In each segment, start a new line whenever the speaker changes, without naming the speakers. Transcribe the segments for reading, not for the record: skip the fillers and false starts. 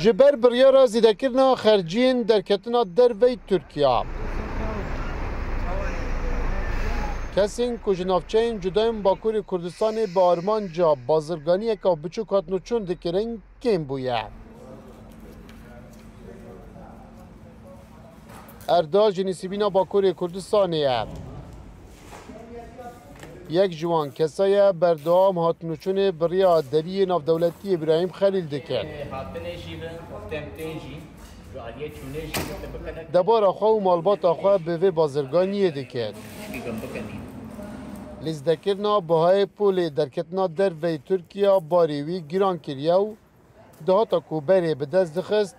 جبر بریارا زیدکرنا خرجین درکتنا دروی ترکیه کسین کجنافچین جدایم باکور کردستان با آرمانجا بازرگانی اکا بچو کاتنو چون دکرین کم بویه اردال جنیسیبینا باکور کردستانیه یک جوان کسایه بردوام هاتنوچون بریا دری ناف دولتی ابراهیم خلیل دکن دبار آخوا و مالبات آخوا به وی بازرگانیه دکن لیزدکرنا بهای پول درکتنا در وی ترکیه باریوی گران کریا و دهاتا کوبری به دست دخست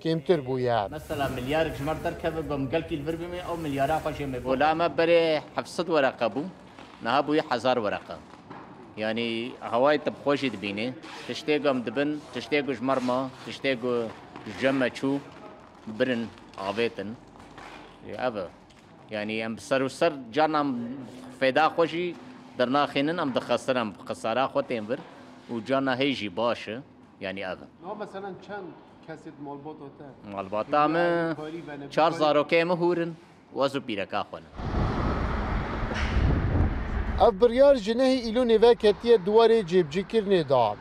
کمتر بویه
مثلا مليار جمر تركب بمقلتي الفربمي او مليار اخوشي ولا ما بري حفصد ورقه بو نهابو 1000 ورقه يعني هواي تبخوشي دبيني تشتيقم دبن تشتيقو جمرما تشتيقو جمع شو برن عبيتن ابا يعني ام سر وسر جانا فيدا خوشي درنا خينن ام دخسرم خساره خوتين بر وجانا هيجي باشه يعني ابا
مثلا چند کسی مالبات ہوتا
مالباتا من 4000 که مهورن وازو بیرکا خونه
اف بریار جنهی ایلونی و کتیه دواره جیبجی کرنه دا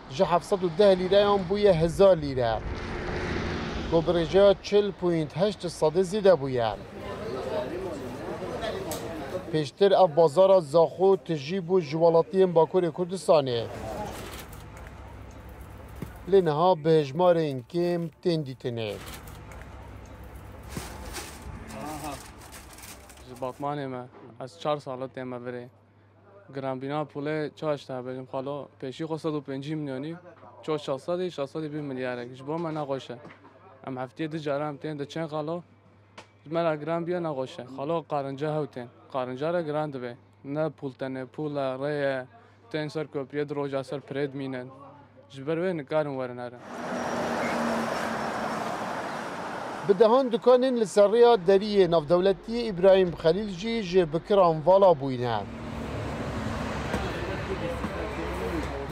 جه 710 لیره هم بویه 1000 لیره گوبرجا 40.8 صده زیده بویه پیشتر اف بازار زاخو تجیب و جوالاتی باکور کردستانه لنها به هجمار این کم تندیتنه
باطمانه ما از 4 سالت ما بره گرانبینا پوله چاش تا بجم خالو پیشی خو 150 میلیونی چو 600 میلیارد جبو ما نقوشه ام هفته د جارم تن د چن خالو مرا گران بیا نقوشه خالو قارنجا هوتن قارنجا را گراند به نه پولتنه پول ری تن سر کو پید روجا سر پرید مینن جبر و نکارم ورناره
بدهان دکانین لسریا دری ناف دولتی ابراهیم خلیل جی بکران والا بوینه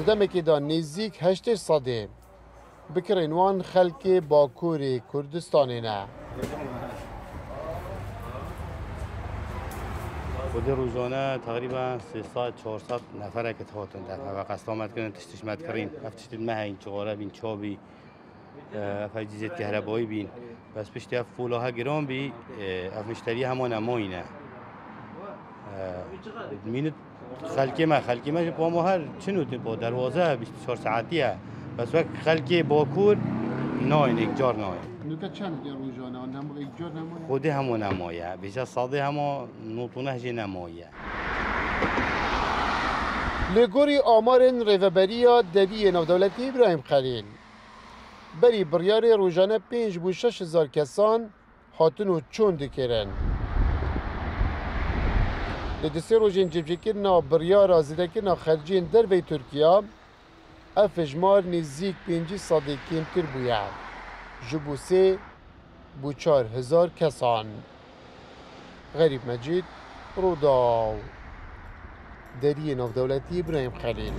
دمکی دا نزدیک 8 صده بکرینوان خلک باکور کردستانی نه
خود روزانه تقریبا 300-400 نفره که تهاتن دفعه و قصد آمد کنن تشتشمت کرین افتشت المه این چغاره بین چابی افجیزت کهربایی بین بس پشتی اف فولاها گرام بی اف مشتری همان اماینه مینت خلکی ما با ما هر چنوتی با دروازه 24 ساعتیه بس وقت خلکی باکور ناین اکجار ناین
نوکه چند در روزانه آن هم اکجار نمایه؟
خود همون نمایه بیشتر ساده همه نوتونه هجی نمایه
لگوری آمارن ریوبریا دری ناف دولتی ابراهیم خلیل بری بریار روزانه 5-6 هزار کسان هاتنو چون دکرن لدسته روزین جبجکرنا بریار زیدکرنا خرجین در بی ترکیه افجمار نزدیک 5 صده کمتر بویه جبو 3-4 کسان غریب مجید روداو دری ناف دولتی ابراهیم خلیل